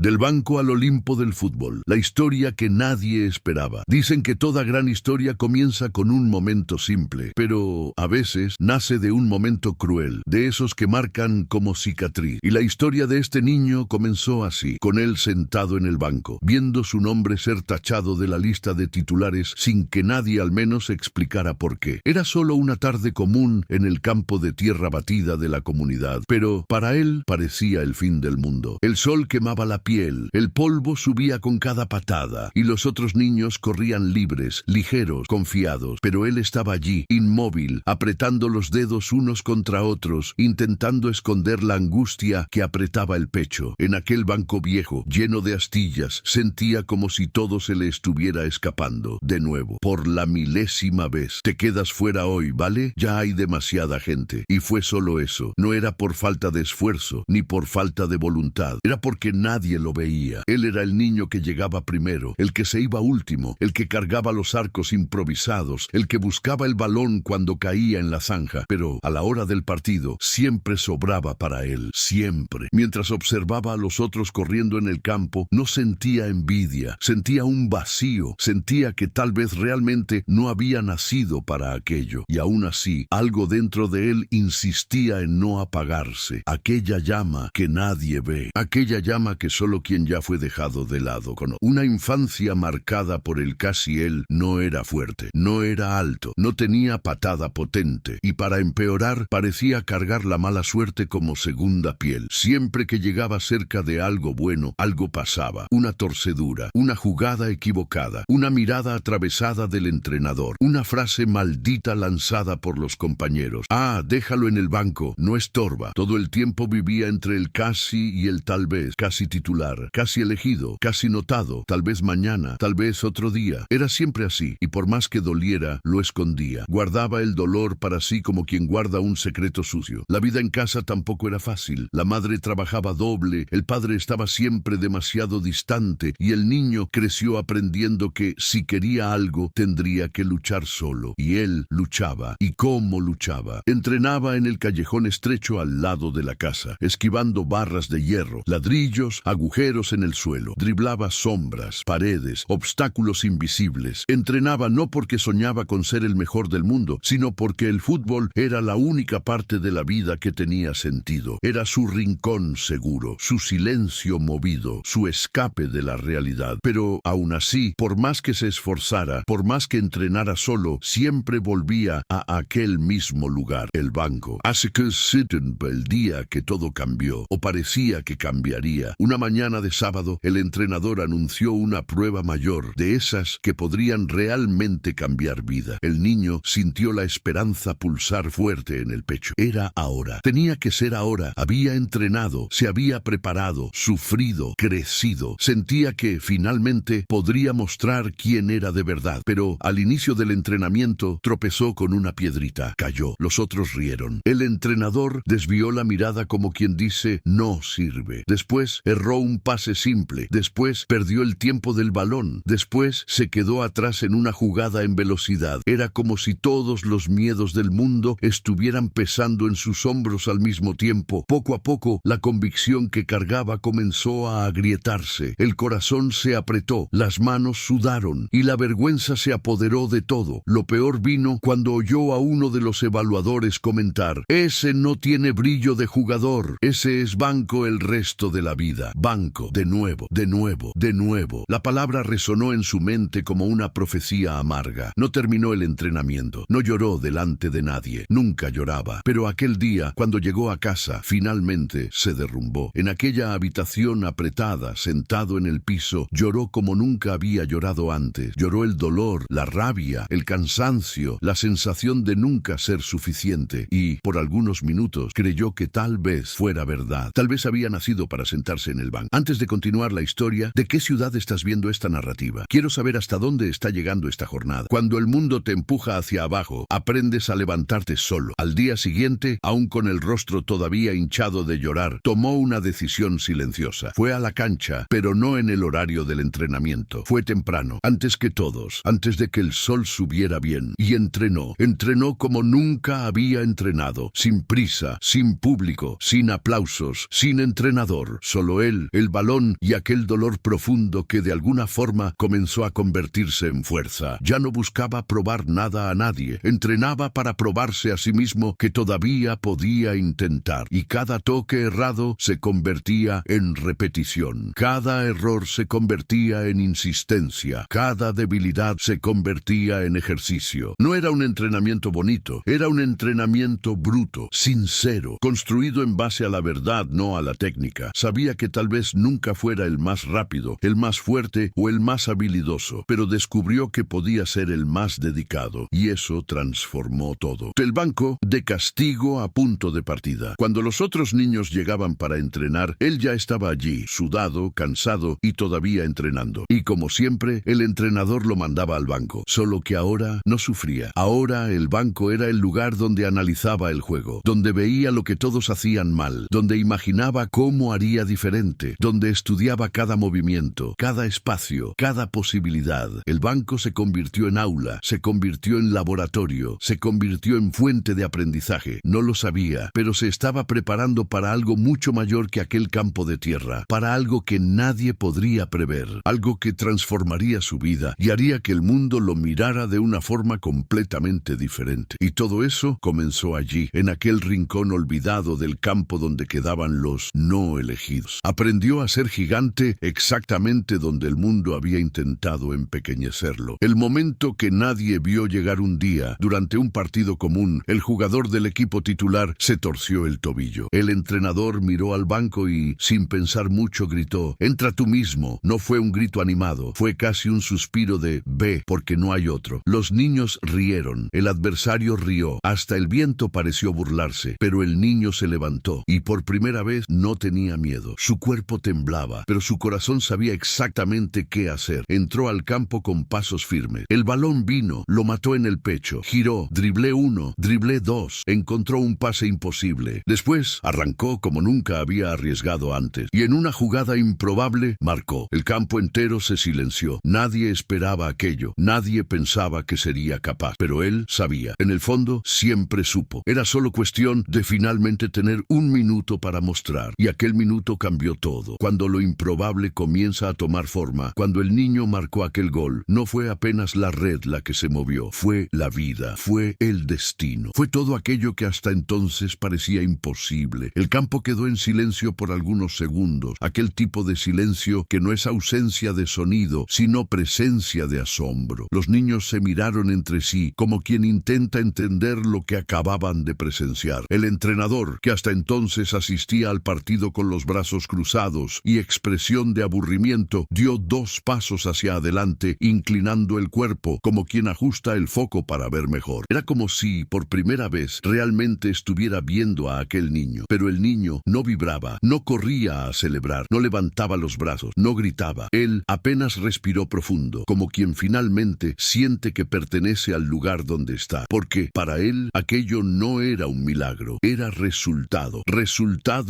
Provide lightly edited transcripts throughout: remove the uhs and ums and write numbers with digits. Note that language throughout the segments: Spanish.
Del banco al Olimpo del fútbol, la historia que nadie esperaba. Dicen que toda gran historia comienza con un momento simple, pero a veces nace de un momento cruel, de esos que marcan como cicatriz. Y la historia de este niño comenzó así, con él sentado en el banco, viendo su nombre ser tachado de la lista de titulares sin que nadie al menos explicara por qué. Era solo una tarde común en el campo de tierra batida de la comunidad, pero para él parecía el fin del mundo. El sol quemaba la piel, el polvo subía con cada patada, y los otros niños corrían libres, ligeros, confiados, pero él estaba allí, inmóvil, apretando los dedos unos contra otros, intentando esconder la angustia que apretaba el pecho. En aquel banco viejo, lleno de astillas, sentía como si todo se le estuviera escapando. De nuevo, por la milésima vez. Te quedas fuera hoy, ¿vale? Ya hay demasiada gente. Y fue solo eso. No era por falta de esfuerzo, ni por falta de voluntad. Era porque nadie lo veía. Él era el niño que llegaba primero, el que se iba último, el que cargaba los arcos improvisados, el que buscaba el balón cuando caía en la zanja. Pero a la hora del partido, siempre sobraba para él. Siempre. Mientras observaba a los otros corriendo en el campo, no sentía envidia, sentía un vacío, sentía que tal vez realmente no había nacido para aquello. Y aún así, algo dentro de él insistía en no apagarse. Aquella llama que nadie ve, aquella llama que solo quien ya fue dejado de lado conoce. Una infancia marcada por el casi él. No era fuerte, no era alto, no tenía patada potente, y para empeorar parecía cargar la mala suerte como segunda piel. Siempre que llegaba cerca de algo bueno, algo pasaba. Una torcedura, una jugada equivocada, una mirada atravesada del entrenador, una frase maldita lanzada por los compañeros. Ah, déjalo en el banco, no estorba. Todo el tiempo vivía entre el casi y el tal vez, casi titular, casi elegido, casi notado, tal vez mañana, tal vez otro día. Era siempre así, y por más que doliera, lo escondía. Guardaba el dolor para sí como quien guarda un secreto sucio. La vida en casa tampoco era fácil. La madre trabajaba doble, el padre estaba siempre demasiado distante, y el niño creció aprendiendo que si quería algo, tendría que luchar solo. Y él luchaba. ¿Y cómo luchaba? Entrenaba en el callejón estrecho al lado de la casa, esquivando barras de hierro, ladrillos, agujeros en el suelo. Driblaba sombras, paredes, obstáculos invisibles. Entrenaba no porque soñaba con ser el mejor del mundo, sino porque el fútbol era la única parte de la vida que tenía sentido. Era su rincón seguro, su silencio movido, su escape de la realidad. Pero aún así, por más que se esforzara, por más que entrenara solo, siempre volvía a aquel mismo lugar, el banco. Así que el día que todo cambió, o parecía que cambiaría. Una mañana de sábado, el entrenador anunció una prueba mayor, de esas que podrían realmente cambiar vida. El niño sintió la esperanza pulsar fuerte en el pecho. Era ahora. Tenía que ser ahora. Había entrenado, se había preparado, sufrido, crecido. Sentía que, finalmente, podría mostrar quién era de verdad. Pero, al inicio del entrenamiento, tropezó con una piedrita. Cayó. Los otros rieron. El entrenador desvió la mirada como quien dice, no sirve. Después, erró un pase simple. Después, perdió el tiempo del balón. Después, se quedó atrás en una jugada en velocidad. Era como si todos los miedos del mundo estuvieran pesando en sus hombros al mismo tiempo. Poco a poco, la convicción que cargaba comenzó a agrietarse. El corazón se apretó, las manos sudaron, y la vergüenza se apoderó de todo. Lo peor vino cuando oyó a uno de los evaluadores comentar, ese no tiene brillo de jugador, ese es banco el resto de la vida. Banco, de nuevo, de nuevo, de nuevo. La palabra resonó en su mente como una profecía amarga. No terminó el entrenamiento, no lloró delante de nadie, nunca lloraba. Pero aquel día, cuando llegó a casa, finalmente se derrumbó. En aquella habitación apretada, sentado en el piso, lloró como nunca había llorado antes. Lloró el dolor, la rabia, el cansancio, la sensación de nunca ser suficiente. Y, por algunos minutos, creyó que tal vez fuera verdad. Tal vez había nacido para sentarse en el banco. Antes de continuar la historia, ¿de qué ciudad estás viendo esta narrativa? Quiero saber hasta dónde está llegando esta jornada. Cuando el mundo te empuja hacia abajo, aprendes a levantarte solo. Al día siguiente, aún con el rostro todavía hinchado de llorar, tomó una decisión silenciosa. Fue a la cancha, pero no en el horario del entrenamiento. Fue temprano, antes que todos, antes de que el sol subiera bien, y entrenó. Entrenó como nunca había entrenado, sin prisa, sin público, sin aplausos, sin entrenador, solo él el balón y aquel dolor profundo que de alguna forma comenzó a convertirse en fuerza. Ya no buscaba probar nada a nadie, entrenaba para probarse a sí mismo que todavía podía intentar, y cada toque errado se convertía en repetición. Cada error se convertía en insistencia, cada debilidad se convertía en ejercicio. No era un entrenamiento bonito, era un entrenamiento bruto, sincero, construido en base a la verdad, no a la técnica. Sabía que tal vez nunca fuera el más rápido, el más fuerte o el más habilidoso, pero descubrió que podía ser el más dedicado, y eso transformó todo. El banco de castigo a punto de partida. Cuando los otros niños llegaban para entrenar, él ya estaba allí, sudado, cansado y todavía entrenando. Y como siempre, el entrenador lo mandaba al banco, solo que ahora no sufría. Ahora el banco era el lugar donde analizaba el juego, donde veía lo que todos hacían mal, donde imaginaba cómo haría diferente, donde estudiaba cada movimiento, cada espacio, cada posibilidad. El banco se convirtió en aula, se convirtió en laboratorio, se convirtió en fuente de aprendizaje. No lo sabía, pero se estaba preparando para algo mucho mayor que aquel campo de tierra, para algo que nadie podría prever, algo que transformaría su vida y haría que el mundo lo mirara de una forma completamente diferente. Y todo eso comenzó allí, en aquel rincón olvidado del campo donde quedaban los no elegidos. Aprendió a ser gigante exactamente donde el mundo había intentado empequeñecerlo. El momento que nadie vio llegar un día, durante un partido común, el jugador del equipo titular se torció el tobillo. El entrenador miró al banco y, sin pensar mucho, gritó: «Entra tú mismo». No fue un grito animado, fue casi un suspiro de «ve, porque no hay otro». Los niños rieron, el adversario rió, hasta el viento pareció burlarse, pero el niño se levantó y por primera vez no tenía miedo. Su cuerpo temblaba, pero su corazón sabía exactamente qué hacer. Entró al campo con pasos firmes. El balón vino, lo mató en el pecho, giró, driblé uno, driblé dos, encontró un pase imposible. Después arrancó como nunca había arriesgado antes, y en una jugada improbable marcó. El campo entero se silenció. Nadie esperaba aquello, nadie pensaba que sería capaz, pero él sabía. En el fondo, siempre supo. Era solo cuestión de finalmente tener un minuto para mostrar, y aquel minuto cambió todo. Cuando lo improbable comienza a tomar forma, cuando el niño marcó aquel gol, no fue apenas la red la que se movió, fue la vida, fue el destino, fue todo aquello que hasta entonces parecía imposible. El campo quedó en silencio por algunos segundos, aquel tipo de silencio que no es ausencia de sonido, sino presencia de asombro. Los niños se miraron entre sí, como quien intenta entender lo que acababan de presenciar. El entrenador, que hasta entonces asistía al partido con los brazos cruzados y expresión de aburrimiento, dio 2 pasos hacia adelante, inclinando el cuerpo, como quien ajusta el foco para ver mejor. Era como si, por primera vez, realmente estuviera viendo a aquel niño. Pero el niño no vibraba, no corría a celebrar, no levantaba los brazos, no gritaba. Él apenas respiró profundo, como quien finalmente siente que pertenece al lugar donde está, porque para él aquello no era un milagro, era resultado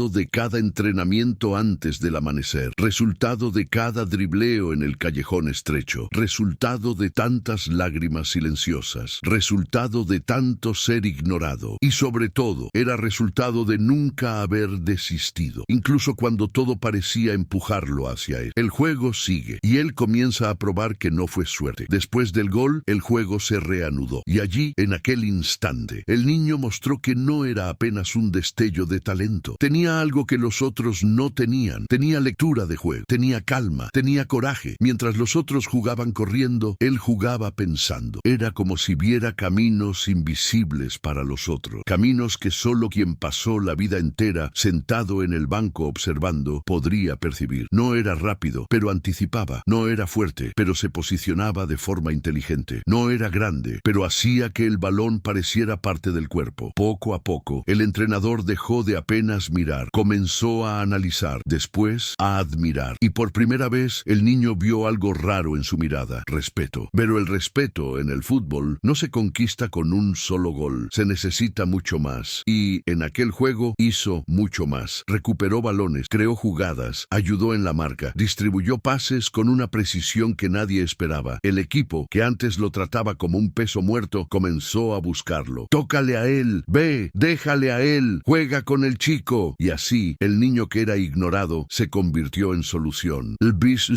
de cada entrenamiento antes del amanecer, resultado de cada dribleo en el callejón estrecho, resultado de tantas lágrimas silenciosas, resultado de tanto ser ignorado, y sobre todo, era resultado de nunca haber desistido, incluso cuando todo parecía empujarlo hacia él. El juego sigue, y él comienza a probar que no fue suerte. Después del gol, el juego se reanudó, y allí, en aquel instante, el niño mostró que no era apenas un destello de talento. Tenía algo que los otros no tenían. Tenía lectura de juego, tenía calma, tenía coraje. Mientras los otros jugaban corriendo, él jugaba pensando. Era como si viera caminos invisibles para los otros, caminos que solo quien pasó la vida entera sentado en el banco observando podría percibir. No era rápido, pero anticipaba. No era fuerte, pero se posicionaba de forma inteligente. No era grande, pero hacía que el balón pareciera parte del cuerpo. Poco a poco, el entrenador dejó de apenas mirar, comenzó a analizar, después a admirar. Y por primera vez, el niño vio algo raro en su mirada: respeto. Pero el respeto en el fútbol no se conquista con un solo gol, se necesita mucho más. Y en aquel juego hizo mucho más. Recuperó balones, creó jugadas, ayudó en la marca, distribuyó pases con una precisión que nadie esperaba. El equipo, que antes lo trataba como un peso muerto, comenzó a buscarlo. Tócale a él, ve, déjale a él, juega con el chico. Y así, el niño que era ignorado inesperado se convirtió en solución. El bis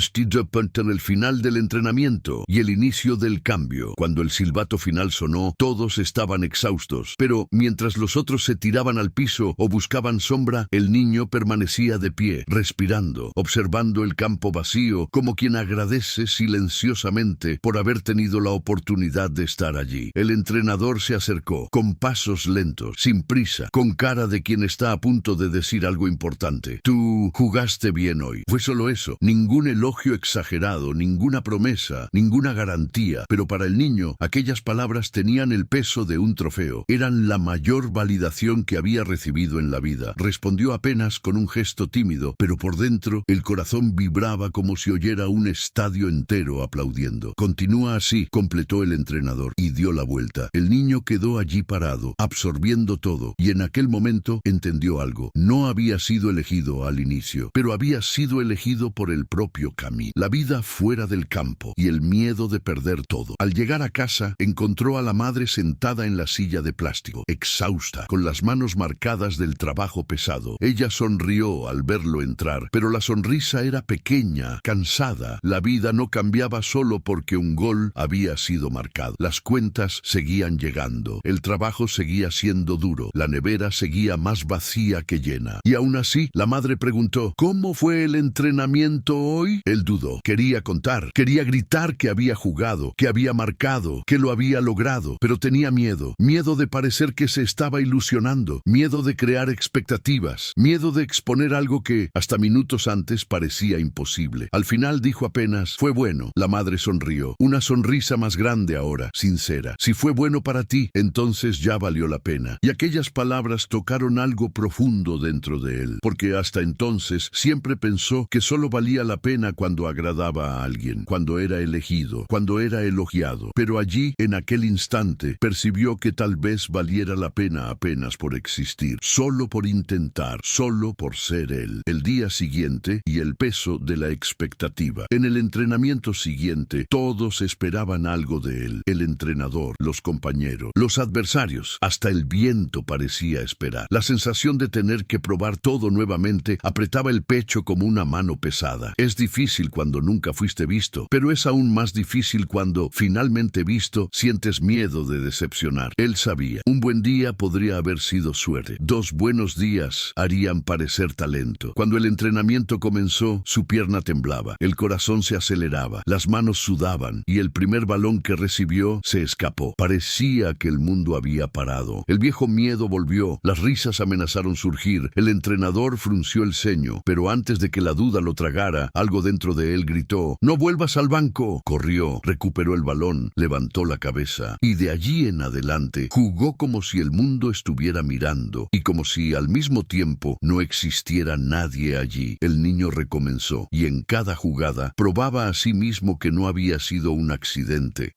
en el final del entrenamiento y el inicio del cambio. Cuando el silbato final sonó, todos estaban exhaustos, pero mientras los otros se tiraban al piso o buscaban sombra, el niño permanecía de pie, respirando, observando el campo vacío, como quien agradece silenciosamente por haber tenido la oportunidad de estar allí. El entrenador se acercó, con pasos lentos, sin prisa, con cara de quien está a punto de decir algo importante. Tú jugaste bien hoy. Fue solo eso, ningún elogio exagerado, ninguna promesa, ninguna garantía, pero para el niño aquellas palabras tenían el peso de un trofeo. Eran la mayor validación que había recibido en la vida. Respondió apenas con un gesto tímido, pero por dentro el corazón vibraba como si oyera un estadio entero aplaudiendo. Continúa así, completó el entrenador, y dio la vuelta. El niño quedó allí parado, absorbiendo todo, y en aquel momento entendió algo. No había sido elegido al inicio, pero había sido elegido por el propio camino. La vida fuera del campo y el miedo de perder todo. Al llegar a casa, encontró a la madre sentada en la silla de plástico, exhausta, con las manos marcadas del trabajo pesado. Ella sonrió al verlo entrar, pero la sonrisa era pequeña, cansada. La vida no cambiaba solo porque un gol había sido marcado. Las cuentas seguían llegando, el trabajo seguía siendo duro, la nevera seguía más vacía que llena. Y aún así, la madre preguntó, ¿cómo fue el entrenamiento hoy? Él dudó, quería contar, quería gritar que había jugado, que había marcado, que lo había logrado, pero tenía miedo de parecer que se estaba ilusionando, miedo de crear expectativas, miedo de exponer algo que hasta minutos antes parecía imposible. Al final dijo apenas, fue bueno. La madre sonrió, una sonrisa más grande ahora, sincera. Si fue bueno para ti, entonces ya valió la pena. Y aquellas palabras tocaron algo profundo dentro de él, porque hasta entonces siempre pensó que solo valía la pena cuando agradaba a alguien, cuando era elegido, cuando era elogiado. Pero allí, en aquel instante, percibió que tal vez valiera la pena apenas por existir, solo por intentar, solo por ser él. El día siguiente y el peso de la expectativa. En el entrenamiento siguiente, todos esperaban algo de él. El entrenador, los compañeros, los adversarios, hasta el viento parecía esperar. La sensación de tener que probar todo nuevamente apretaba el pecho como una mano pesada. Es difícil cuando nunca fuiste visto, pero es aún más difícil cuando, finalmente visto, sientes miedo de decepcionar. Él sabía, un buen día podría haber sido suerte. 2 buenos días harían parecer talento. Cuando el entrenamiento comenzó, su pierna temblaba, el corazón se aceleraba, las manos sudaban, y el primer balón que recibió se escapó. Parecía que el mundo había parado. El viejo miedo volvió, las risas amenazaron surgir, el entrenador frunció el ceño, pero antes de que la duda lo tragara, algo dentro de él gritó, ¡no vuelvas al banco! Corrió, recuperó el balón, levantó la cabeza, y de allí en adelante jugó como si el mundo estuviera mirando, y como si al mismo tiempo no existiera nadie allí. El niño recomenzó, y en cada jugada probaba a sí mismo que no había sido un accidente.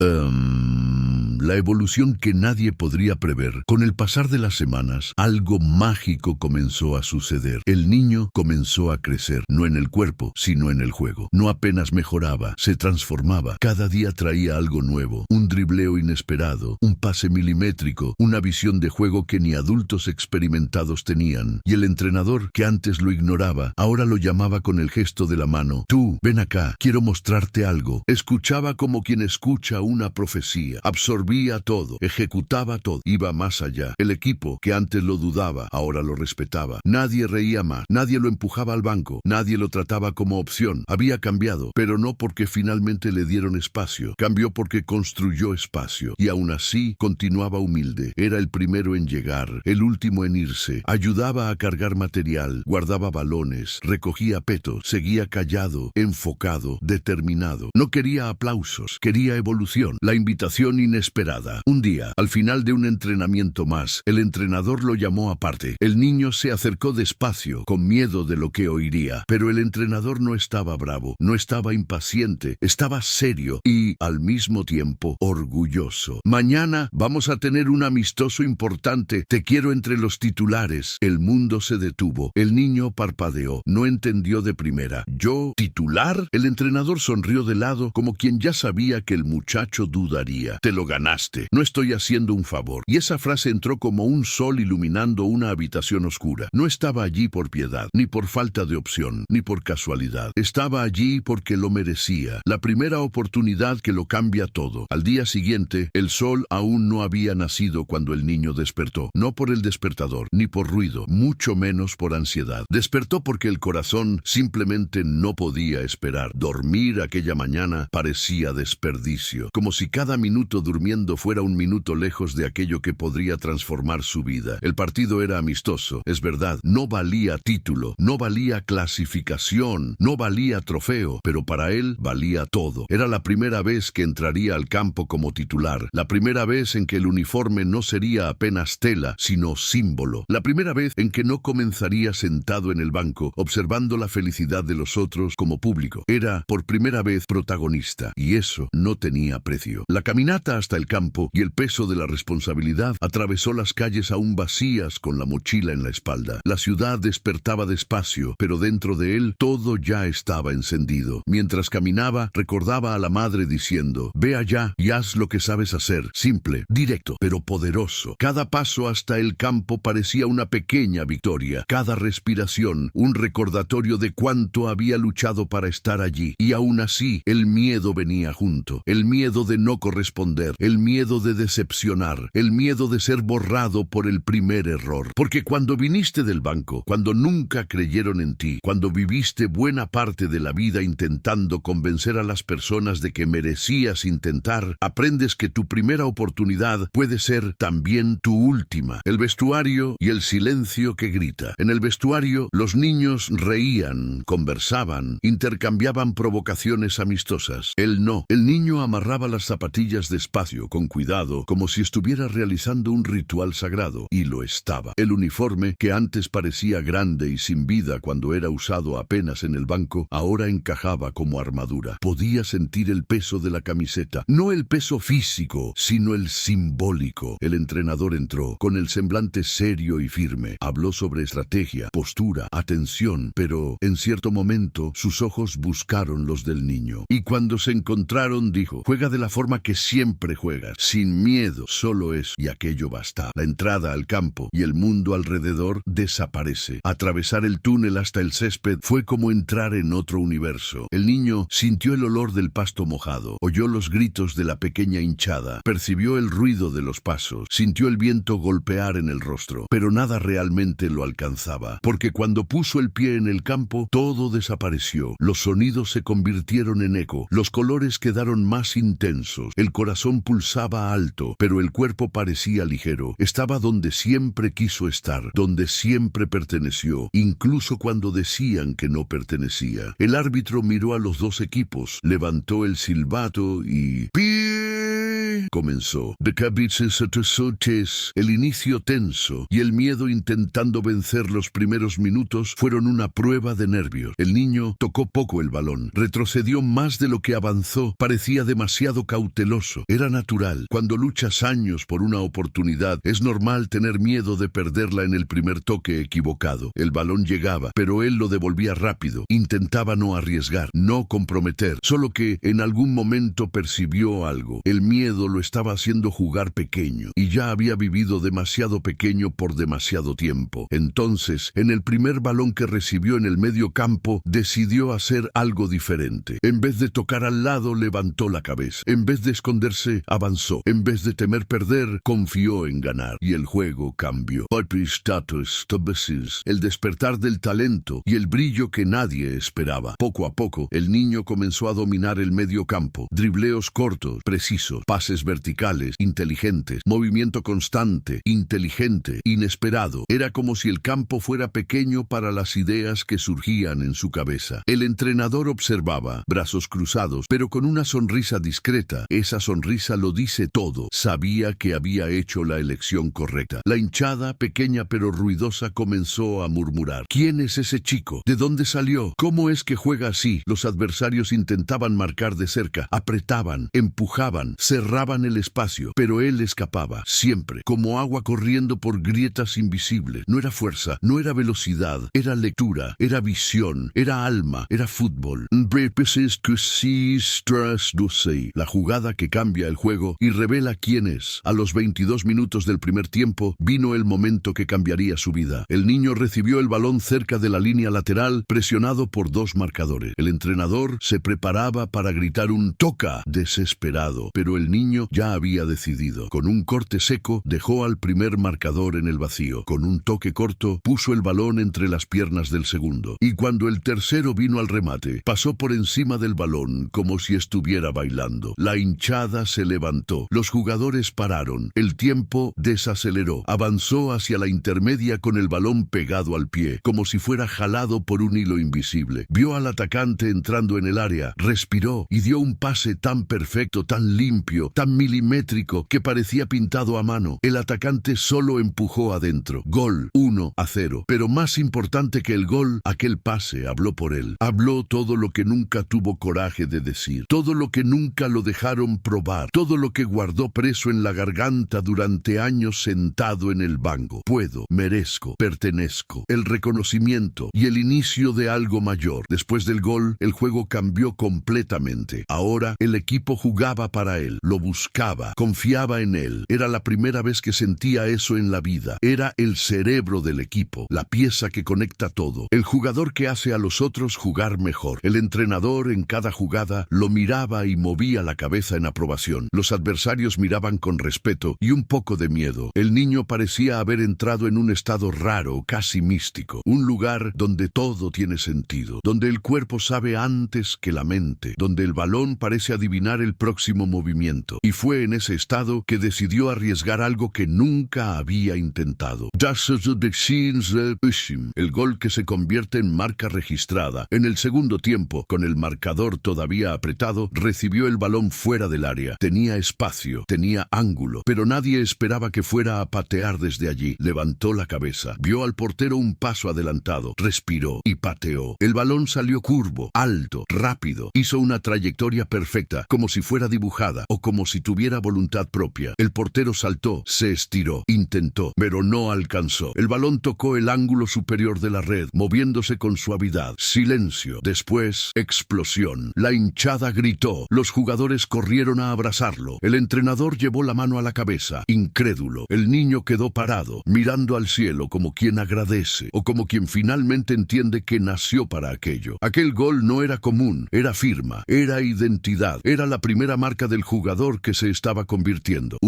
La evolución que nadie podría prever. Con el pasar de las semanas, algo mágico comenzó a suceder. El niño comenzó a crecer, no en el cuerpo, sino en el juego. No apenas mejoraba, se transformaba. Cada día traía algo nuevo, un dribleo inesperado, un pase milimétrico, una visión de juego que ni adultos experimentados tenían. Y el entrenador, que antes lo ignoraba, ahora lo llamaba con el gesto de la mano. Tú, ven acá, quiero mostrarte algo. Escuchaba como quien escucha una profecía. Absorbía todo, ejecutaba todo, iba más allá. El equipo, que antes lo dudaba, ahora lo respetaba. Nadie reía más, nadie lo empujaba al banco, nadie lo trataba como opción. Había cambiado, pero no porque finalmente le dieron espacio. Cambió porque construyó espacio. Y aún así, continuaba humilde. Era el primero en llegar, el último en irse. Ayudaba a cargar material, guardaba balones, recogía petos, seguía callado, enfocado, determinado. No quería aplausos, quería evolución, la invitación inesperada. Un día, al final de un entrenamiento más, el entrenador lo llamó aparte. El niño se acercó despacio, con miedo de lo que oiría. Pero el entrenador no estaba bravo, no estaba impaciente, estaba serio y, al mismo tiempo, orgulloso. Mañana vamos a tener un amistoso importante. Te quiero entre los titulares. El mundo se detuvo. El niño parpadeó. No entendió de primera. ¿Yo, titular? El entrenador sonrió de lado, como quien ya sabía que el muchacho dudaría. Te lo ganaste. ganaste. No estoy haciendo un favor. Y esa frase entró como un sol iluminando una habitación oscura. No estaba allí por piedad, ni por falta de opción, ni por casualidad. Estaba allí porque lo merecía. La primera oportunidad que lo cambia todo. Al día siguiente, el sol aún no había nacido cuando el niño despertó. No por el despertador, ni por ruido, mucho menos por ansiedad. Despertó porque el corazón simplemente no podía esperar. Dormir aquella mañana parecía desperdicio, como si cada minuto durmiendo fuera un minuto lejos de aquello que podría transformar su vida. El partido era amistoso, es verdad, no valía título, no valía clasificación, no valía trofeo, pero para él valía todo. Era la primera vez que entraría al campo como titular, la primera vez en que el uniforme no sería apenas tela, sino símbolo, la primera vez en que no comenzaría sentado en el banco, observando la felicidad de los otros como público. Era, por primera vez, protagonista, y eso no tenía precio. La caminata hasta el campo y el peso de la responsabilidad atravesó las calles aún vacías con la mochila en la espalda. La ciudad despertaba despacio, pero dentro de él todo ya estaba encendido. Mientras caminaba, recordaba a la madre diciendo: «Ve allá y haz lo que sabes hacer». Simple, directo, pero poderoso. Cada paso hasta el campo parecía una pequeña victoria. Cada respiración, un recordatorio de cuánto había luchado para estar allí. Y aún así, el miedo venía junto. El miedo de no corresponder, el miedo de decepcionar, el miedo de ser borrado por el primer error. Porque cuando viniste del banco, cuando nunca creyeron en ti, cuando viviste buena parte de la vida intentando convencer a las personas de que merecías intentar, aprendes que tu primera oportunidad puede ser también tu última. El vestuario y el silencio que grita. En el vestuario, los niños reían, conversaban, intercambiaban provocaciones amistosas. Él no. El niño amarraba las zapatillas despacio, con cuidado, como si estuviera realizando un ritual sagrado. Y lo estaba. El uniforme, que antes parecía grande y sin vida cuando era usado apenas en el banco, ahora encajaba como armadura. Podía sentir el peso de la camiseta. No el peso físico, sino el simbólico. El entrenador entró, con el semblante serio y firme. Habló sobre estrategia, postura, atención, pero en cierto momento sus ojos buscaron los del niño. Y cuando se encontraron, dijo: «Juega de la forma que siempre juegas, sin miedo, solo eso». Y aquello bastaba. La entrada al campo y el mundo alrededor desaparece. Atravesar el túnel hasta el césped fue como entrar en otro universo. El niño sintió el olor del pasto mojado, oyó los gritos de la pequeña hinchada, percibió el ruido de los pasos, sintió el viento golpear en el rostro, pero nada realmente lo alcanzaba, porque cuando puso el pie en el campo, todo desapareció. Los sonidos se convirtieron en eco, los colores quedaron más intensos, el corazón pulsaba alto, pero el cuerpo parecía ligero. Estaba donde siempre quiso estar, donde siempre perteneció, incluso cuando decían que no pertenecía. El árbitro miró a los dos equipos, levantó el silbato y... ¡Pie! Comenzó. De cabezas a tosotes, el inicio tenso y el miedo intentando vencer los primeros minutos fueron una prueba de nervios. El niño tocó poco el balón, retrocedió más de lo que avanzó, parecía demasiado cauteloso. Era natural. Cuando luchas años por una oportunidad, es normal tener miedo de perderla en el primer toque equivocado. El balón llegaba, pero él lo devolvía rápido. Intentaba no arriesgar, no comprometer, solo que en algún momento percibió algo. El miedo lo estaba haciendo jugar pequeño, y ya había vivido demasiado pequeño por demasiado tiempo. Entonces, en el primer balón que recibió en el medio campo, decidió hacer algo diferente. En vez de tocar al lado, levantó la cabeza. En vez de esconderse, avanzó. En vez de temer perder, confió en ganar. Y el juego cambió. El despertar del talento y el brillo que nadie esperaba. Poco a poco, el niño comenzó a dominar el medio campo. Dribleos cortos, precisos, pases verticales, inteligentes, movimiento constante, inteligente, inesperado. Era como si el campo fuera pequeño para las ideas que surgían en su cabeza. El entrenador observaba, brazos cruzados, pero con una sonrisa discreta. Esa sonrisa lo dice todo. Sabía que había hecho la elección correcta. La hinchada, pequeña pero ruidosa, comenzó a murmurar: «¿Quién es ese chico? ¿De dónde salió? ¿Cómo es que juega así?». Los adversarios intentaban marcar de cerca, apretaban, empujaban, cerraban ocupaban el espacio, pero él escapaba, siempre, como agua corriendo por grietas invisibles. No era fuerza, no era velocidad, era lectura, era visión, era alma, era fútbol. La jugada que cambia el juego y revela quién es. A los 22 minutos del primer tiempo, vino el momento que cambiaría su vida. El niño recibió el balón cerca de la línea lateral, presionado por dos marcadores. El entrenador se preparaba para gritar un "toca" desesperado, pero el niño ya había decidido. Con un corte seco, dejó al primer marcador en el vacío. Con un toque corto, puso el balón entre las piernas del segundo. Y cuando el tercero vino al remate, pasó por encima del balón como si estuviera bailando. La hinchada se levantó. Los jugadores pararon. El tiempo desaceleró. Avanzó hacia la intermedia con el balón pegado al pie, como si fuera jalado por un hilo invisible. Vio al atacante entrando en el área, respiró y dio un pase tan perfecto, tan limpio, tan milimétrico, que parecía pintado a mano. El atacante solo empujó adentro. Gol, 1-0. Pero más importante que el gol, aquel pase habló por él. Habló todo lo que nunca tuvo coraje de decir, todo lo que nunca lo dejaron probar, todo lo que guardó preso en la garganta durante años sentado en el banco. Puedo, merezco, pertenezco. El reconocimiento y el inicio de algo mayor. Después del gol, el juego cambió completamente. Ahora el equipo jugaba para él, lo buscaba, confiaba en él. Era la primera vez que sentía eso en la vida. Era el cerebro del equipo, la pieza que conecta todo, el jugador que hace a los otros jugar mejor. El entrenador en cada jugada lo miraba y movía la cabeza en aprobación. Los adversarios miraban con respeto y un poco de miedo. El niño parecía haber entrado en un estado raro, casi místico, un lugar donde todo tiene sentido, donde el cuerpo sabe antes que la mente, donde el balón parece adivinar el próximo movimiento. Y fue en ese estado que decidió arriesgar algo que nunca había intentado. El gol que se convierte en marca registrada. En el segundo tiempo, con el marcador todavía apretado, recibió el balón fuera del área. Tenía espacio, tenía ángulo, pero nadie esperaba que fuera a patear desde allí. Levantó la cabeza, vio al portero un paso adelantado, respiró y pateó. El balón salió curvo, alto, rápido. Hizo una trayectoria perfecta, como si fuera dibujada o como si tuviera voluntad propia. El portero saltó, se estiró, intentó, pero no alcanzó. El balón tocó el ángulo superior de la red, moviéndose con suavidad. Silencio. Después, explosión. La hinchada gritó. Los jugadores corrieron a abrazarlo. El entrenador llevó la mano a la cabeza, incrédulo. El niño quedó parado, mirando al cielo como quien agradece, o como quien finalmente entiende que nació para aquello. Aquel gol no era común, era firma, era identidad, era la primera marca del jugador que se estaba convirtiendo.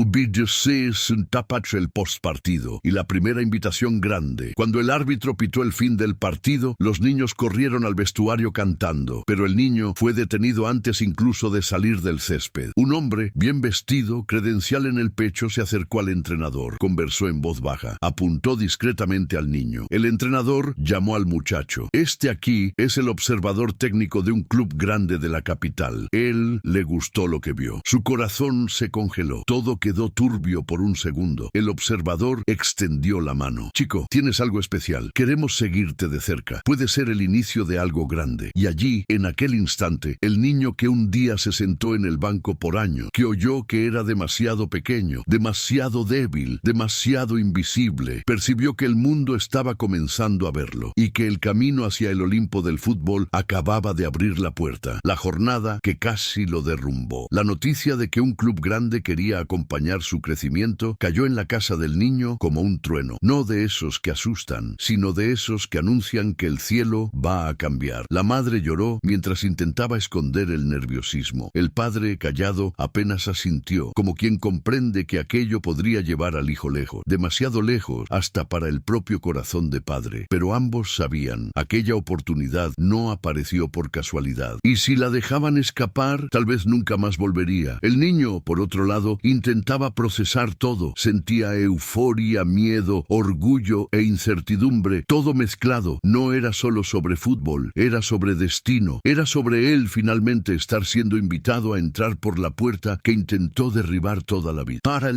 El postpartido y la primera invitación grande. Cuando el árbitro pitó el fin del partido, los niños corrieron al vestuario cantando, pero el niño fue detenido antes incluso de salir del césped. Un hombre, bien vestido, credencial en el pecho, se acercó al entrenador. Conversó en voz baja. Apuntó discretamente al niño. El entrenador llamó al muchacho. Este aquí es el observador técnico de un club grande de la capital. Él le gustó lo que vio. Su corazón se congeló. Todo quedó turbio por un segundo. El observador extendió la mano. Chico, tienes algo especial. Queremos seguirte de cerca. Puede ser el inicio de algo grande. Y allí, en aquel instante, el niño que un día se sentó en el banco por años, que oyó que era demasiado pequeño, demasiado débil, demasiado invisible, percibió que el mundo estaba comenzando a verlo y que el camino hacia el Olimpo del fútbol acababa de abrir la puerta. La jornada que casi lo derrumbó. La noticia de que un club grande quería acompañar su crecimiento cayó en la casa del niño como un trueno. No de esos que asustan, sino de esos que anuncian que el cielo va a cambiar. La madre lloró mientras intentaba esconder el nerviosismo. El padre, callado, apenas asintió, como quien comprende que aquello podría llevar al hijo lejos, demasiado lejos hasta para el propio corazón de padre. Pero ambos sabían, aquella oportunidad no apareció por casualidad. Y si la dejaban escapar, tal vez nunca más volvería. El niño, por otro lado, intentaba procesar todo. Sentía euforia, miedo, orgullo e incertidumbre, todo mezclado. No era solo sobre fútbol, era sobre destino. Era sobre él finalmente estar siendo invitado a entrar por la puerta que intentó derribar toda la vida. Para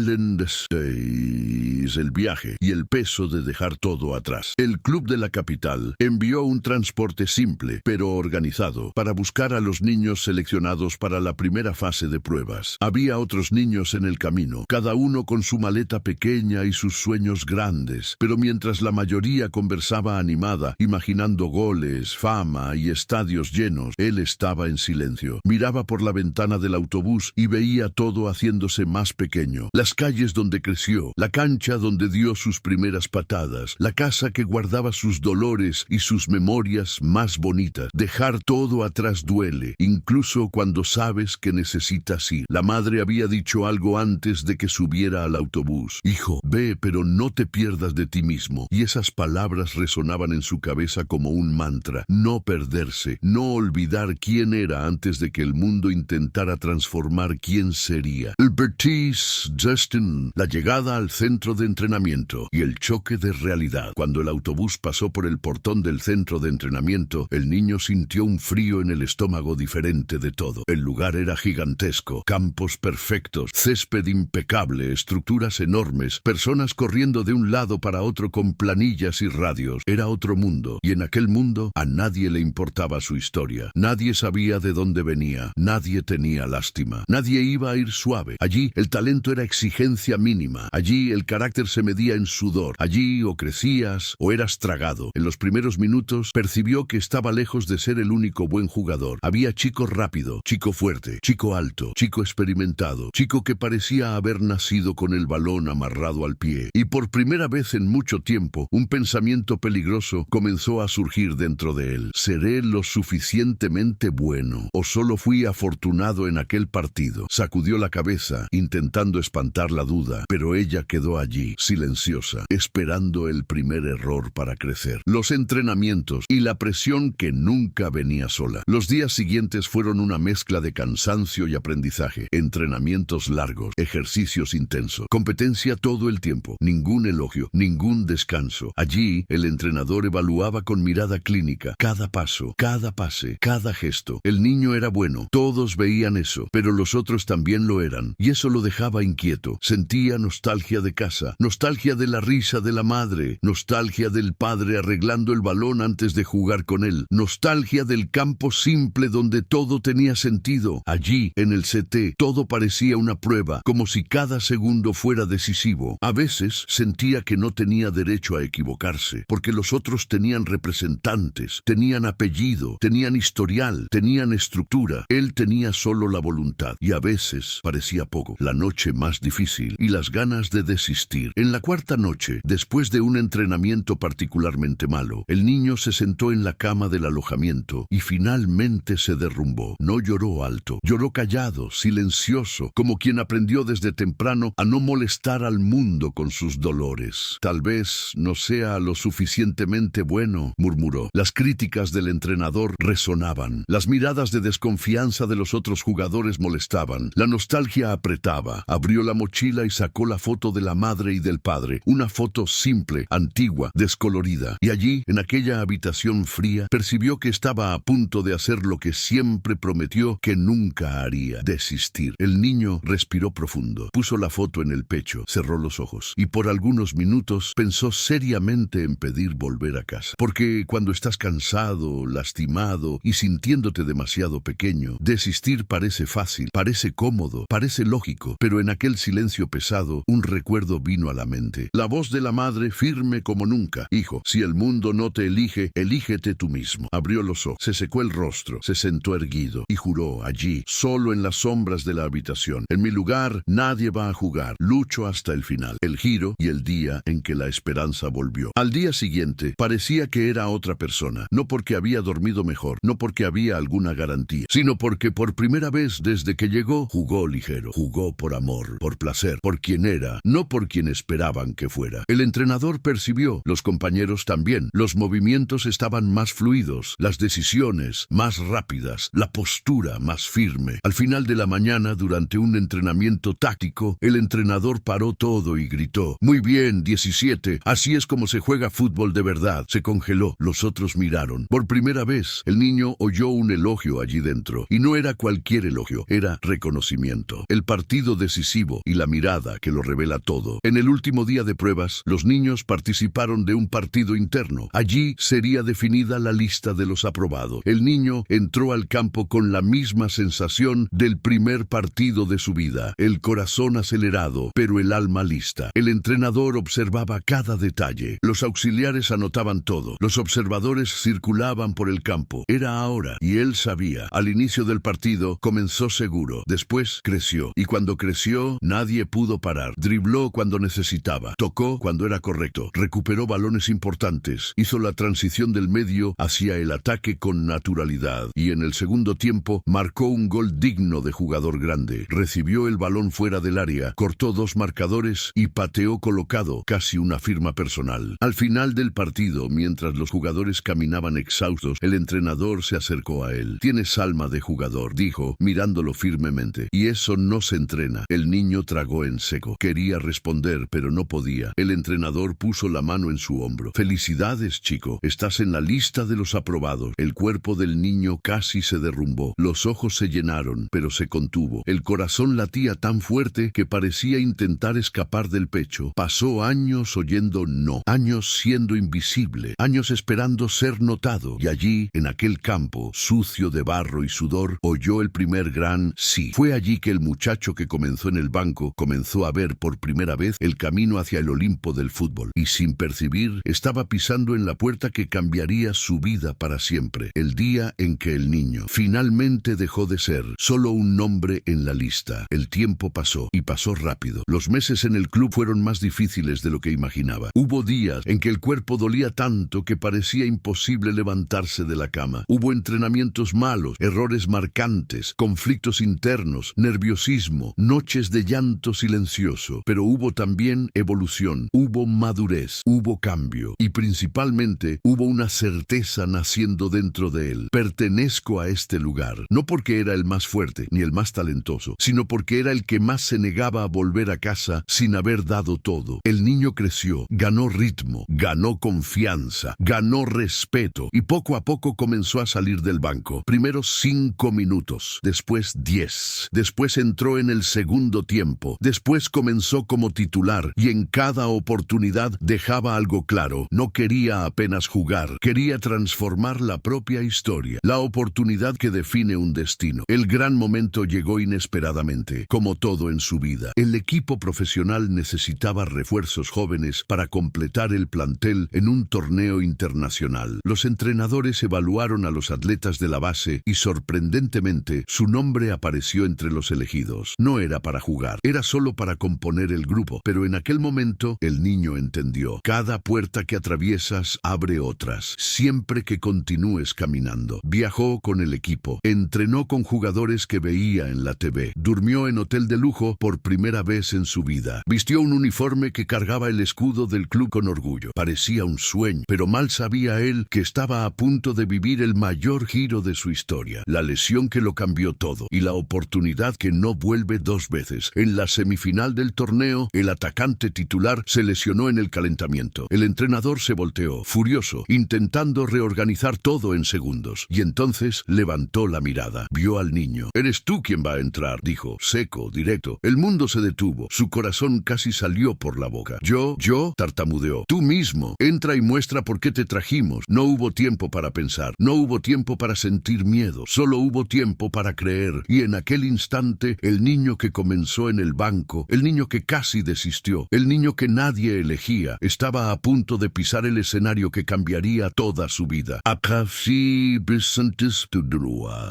el viaje y el peso de dejar todo atrás. El club de la capital envió un transporte simple, pero organizado, para buscar a los niños seleccionados para la primera fase de pruebas. Había Había otros niños en el camino, cada uno con su maleta pequeña y sus sueños grandes, pero mientras la mayoría conversaba animada, imaginando goles, fama y estadios llenos, él estaba en silencio. Miraba por la ventana del autobús y veía todo haciéndose más pequeño. Las calles donde creció, la cancha donde dio sus primeras patadas, la casa que guardaba sus dolores y sus memorias más bonitas. Dejar todo atrás duele, incluso cuando sabes que necesitas ir. La madre había dicho algo antes de que subiera al autobús. Hijo, ve, pero no te pierdas de ti mismo. Y esas palabras resonaban en su cabeza como un mantra. No perderse, no olvidar quién era antes de que el mundo intentara transformar quién sería. El Betis Justin, la llegada al centro de entrenamiento y el choque de realidad. Cuando el autobús pasó por el portón del centro de entrenamiento, el niño sintió un frío en el estómago diferente de todo. El lugar era gigantesco, campos perfectos, césped impecable, estructuras enormes, personas corriendo de un lado para otro con planillas y radios. Era otro mundo, y en aquel mundo a nadie le importaba su historia. Nadie sabía de dónde venía, nadie tenía lástima, nadie iba a ir suave. Allí el talento era exigencia mínima, allí el carácter se medía en sudor, allí o crecías o eras tragado. En los primeros minutos percibió que estaba lejos de ser el único buen jugador. Había chico rápido, chico fuerte, chico alto, chico experimentado, chico que parecía haber nacido con el balón amarrado al pie. Y por primera vez en mucho tiempo, un pensamiento peligroso comenzó a surgir dentro de él. ¿Seré lo suficientemente bueno? ¿O solo fui afortunado en aquel partido? Sacudió la cabeza, intentando espantar la duda, pero ella quedó allí, silenciosa, esperando el primer error para crecer. Los entrenamientos y la presión que nunca venía sola. Los días siguientes fueron una mezcla de cansancio y aprendizaje. Entrenamientos largos, ejercicios intensos, competencia todo el tiempo, ningún elogio, ningún descanso. Allí, el entrenador evaluaba con mirada clínica cada paso, cada pase, cada gesto. El niño era bueno, todos veían eso, pero los otros también lo eran, y eso lo dejaba inquieto. Sentía nostalgia de casa, nostalgia de la risa de la madre, nostalgia del padre arreglando el balón antes de jugar con él, nostalgia del campo simple donde todo tenía sentido. Allí, en el CT, todo parecía una prueba, como si cada segundo fuera decisivo. A veces sentía que no tenía derecho a equivocarse, porque los otros tenían representantes, tenían apellido, tenían historial, tenían estructura. Él tenía solo la voluntad, y a veces parecía poco. La noche más difícil y las ganas de desistir. En la cuarta noche, después de un entrenamiento particularmente malo, el niño se sentó en la cama del alojamiento y finalmente se derrumbó. No lloró alto, lloró callado, silencioso, como quien aprendió desde temprano a no molestar al mundo con sus dolores. Tal vez no sea lo suficientemente bueno, murmuró. Las críticas del entrenador resonaban. Las miradas de desconfianza de los otros jugadores molestaban. La nostalgia apretaba. Abrió la mochila y sacó la foto de la madre y del padre. Una foto simple, antigua, descolorida. Y allí, en aquella habitación fría, percibió que estaba a punto de hacer lo que siempre prometió que nunca haría: desistir. El niño respiró profundo, puso la foto en el pecho, cerró los ojos y por algunos minutos pensó seriamente en pedir volver a casa. Porque cuando estás cansado, lastimado y sintiéndote demasiado pequeño, desistir parece fácil, parece cómodo, parece lógico, pero en aquel silencio pesado, un recuerdo vino a la mente. La voz de la madre, firme como nunca: hijo, si el mundo no te elige, elígete tú mismo. Abrió los ojos, se secó el rostro, se sentó erguido y juró allí, solo en las sombras de la habitación: en mi lugar nadie va a jugar, lucho hasta el final. El giro y el día en que la esperanza volvió. Al día siguiente, parecía que era otra persona, no porque había dormido mejor, no porque había alguna garantía, sino porque por primera vez desde que llegó, jugó ligero, jugó por amor, por placer, por quien era, no por quien esperaban que fuera. El entrenador percibió, los compañeros también, los movimientos estaban más fluidos, las decisiones más rápidas, la postura más firme. Al final de la mañana, durante un entrenamiento táctico, el entrenador paró todo y gritó: muy bien, 17, así es como se juega fútbol de verdad. Se congeló, los otros miraron. Por primera vez, el niño oyó un elogio allí dentro, y no era cualquier elogio, era reconocimiento. El partido decisivo y la mirada que lo revela todo. En el último día de pruebas, los niños participaron de un partido interno. Allí sería definida la lista de los aprobados. El niño entró al campo con la misma sensación del primer partido partido de su vida, el corazón acelerado, pero el alma lista. El entrenador observaba cada detalle. Los auxiliares anotaban todo. Los observadores circulaban por el campo. Era ahora, y él sabía. Al inicio del partido comenzó seguro. Después creció. Y cuando creció, nadie pudo parar. Dribló cuando necesitaba. Tocó cuando era correcto. Recuperó balones importantes. Hizo la transición del medio hacia el ataque con naturalidad. Y en el segundo tiempo marcó un gol digno de jugador grande. Recibió el balón fuera del área, cortó 2 marcadores y pateó colocado, casi una firma personal. Al final del partido, mientras los jugadores caminaban exhaustos, el entrenador se acercó a él. «Tienes alma de jugador», dijo, mirándolo firmemente. «Y eso no se entrena». El niño tragó en seco. Quería responder, pero no podía. El entrenador puso la mano en su hombro. «Felicidades, chico. Estás en la lista de los aprobados». El cuerpo del niño casi se derrumbó. Los ojos se llenaron, pero se contuvo. El corazón latía tan fuerte que parecía intentar escapar del pecho. Pasó años oyendo no, años siendo invisible, años esperando ser notado. Y allí, en aquel campo, sucio de barro y sudor, oyó el primer gran sí. Fue allí que el muchacho que comenzó en el banco comenzó a ver por primera vez el camino hacia el Olimpo del fútbol. Y sin percibir, estaba pisando en la puerta que cambiaría su vida para siempre. El día en que el niño finalmente dejó de ser solo un nombre en la lista. El tiempo pasó, y pasó rápido. Los meses en el club fueron más difíciles de lo que imaginaba. Hubo días en que el cuerpo dolía tanto que parecía imposible levantarse de la cama. Hubo entrenamientos malos, errores marcantes, conflictos internos, nerviosismo, noches de llanto silencioso. Pero hubo también evolución, hubo madurez, hubo cambio, y principalmente hubo una certeza naciendo dentro de él. Pertenezco a este lugar, no porque era el más fuerte ni el más talentoso, sino porque era el que más se negaba a volver a casa sin haber dado todo. El niño creció, ganó ritmo, ganó confianza, ganó respeto, y poco a poco comenzó a salir del banco. Primero 5 minutos, después 10, después entró en el segundo tiempo, después comenzó como titular, y en cada oportunidad dejaba algo claro: no quería apenas jugar, quería transformar la propia historia, la oportunidad que define un destino. El gran momento llegó inesperadamente, como todo en su vida. El equipo profesional necesitaba refuerzos jóvenes para completar el plantel en un torneo internacional. Los entrenadores evaluaron a los atletas de la base y, sorprendentemente, su nombre apareció entre los elegidos. No era para jugar, era solo para componer el grupo, pero en aquel momento el niño entendió: cada puerta que atraviesas abre otras, siempre que continúes caminando. Viajó con el equipo, entrenó con jugadores que veía en la TV, durmió en hotel de lujo por primera vez en su vida, vistió un uniforme que cargaba el escudo del club con orgullo. Parecía un sueño, pero mal sabía él que estaba a punto de vivir el mayor giro de su historia, la lesión que lo cambió todo, y la oportunidad que no vuelve 2 veces. En la semifinal del torneo, el atacante titular se lesionó en el calentamiento. El entrenador se volteó, furioso, intentando reorganizar todo en segundos, y entonces levantó la mirada. Vio al niño. «Eres tú quien va a entrar», dijo, seco, directo. El mundo se detuvo, su corazón casi salió por la boca. Yo, tartamudeó. «Tú mismo, entra y muestra por qué te trajimos». No hubo tiempo para pensar, no hubo tiempo para sentir miedo, solo hubo tiempo para creer, y en aquel instante el niño que comenzó en el banco, el niño que casi desistió, el niño que nadie elegía, estaba a punto de pisar el escenario que cambiaría toda su vida.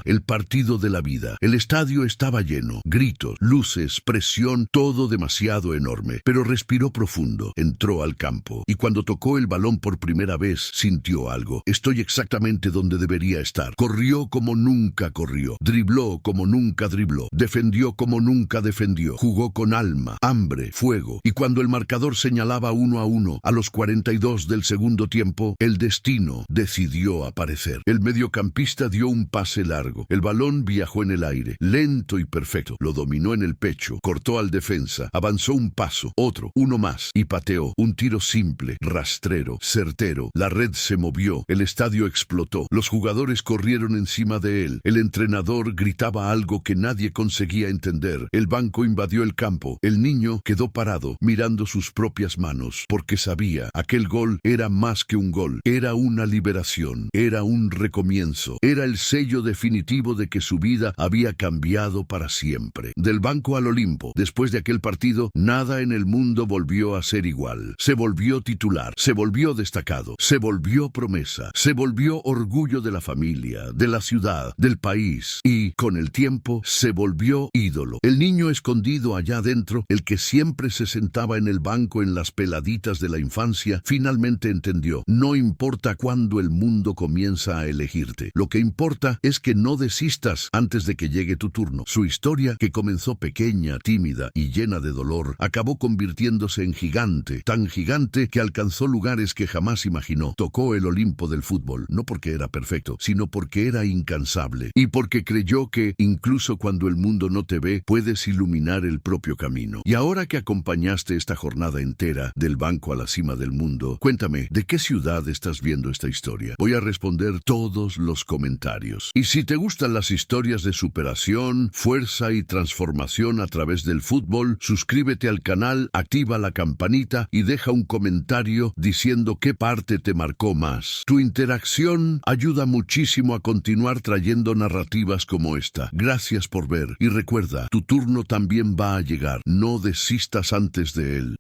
El partido de la vida. El estadio estaba lleno, gritos, luces, presión, todo demasiado enorme, pero respiró profundo, entró al campo, y cuando tocó el balón por primera vez, sintió algo. «Estoy exactamente donde debería estar». Corrió como nunca corrió, dribló como nunca dribló, defendió como nunca defendió, jugó con alma, hambre, fuego, y cuando el marcador señalaba 1-1, a los 42 del segundo tiempo, el destino decidió aparecer. El mediocampista dio un pase largo, el balón viajó en el aire, lento y perfecto, lo dominó en el pecho, cortó al defensa, avanzó un paso, otro, uno más, y pateó. Un tiro simple, rastrero, certero. La red se movió, el estadio explotó, los jugadores corrieron encima de él, el entrenador gritaba algo que nadie conseguía entender, el banco invadió el campo, el niño quedó parado, mirando sus propias manos, porque sabía, aquel gol era más que un gol, era una liberación, era un recomienzo, era el sello definitivo de que su vida había cambiado para siempre. Del banco al Olimpo, después de aquel partido, nada en el mundo volvió a ser igual. Se volvió titular, se volvió destacado, se volvió promesa, se volvió orgullo de la familia, de la ciudad, del país y, con el tiempo, se volvió ídolo. El niño escondido allá dentro, el que siempre se sentaba en el banco en las peladitas de la infancia, finalmente entendió: no importa cuándo el mundo comienza a elegirte. Lo que importa es que no desistas antes de que llegue tu turno. Su historia, que comenzó pequeña, tímida y llena de dolor, acabó convirtiéndose en gigante, tan gigante que alcanzó lugares que jamás imaginó. Tocó el Olimpo del fútbol, no porque era perfecto, sino porque era incansable y porque creyó que, incluso cuando el mundo no te ve, puedes iluminar el propio camino. Y ahora que acompañaste esta jornada entera del banco a la cima del mundo, cuéntame, ¿de qué ciudad estás viendo esta historia? Voy a responder todos los comentarios. Y si te gustan las historias de superación, fuerza y transformación a través del fútbol, suscríbete al canal, activa la campanita y deja un comentario diciendo qué parte te marcó más. Tu interacción ayuda muchísimo a continuar trayendo narrativas como esta. Gracias por ver y recuerda, tu turno también va a llegar. No desistas antes de él.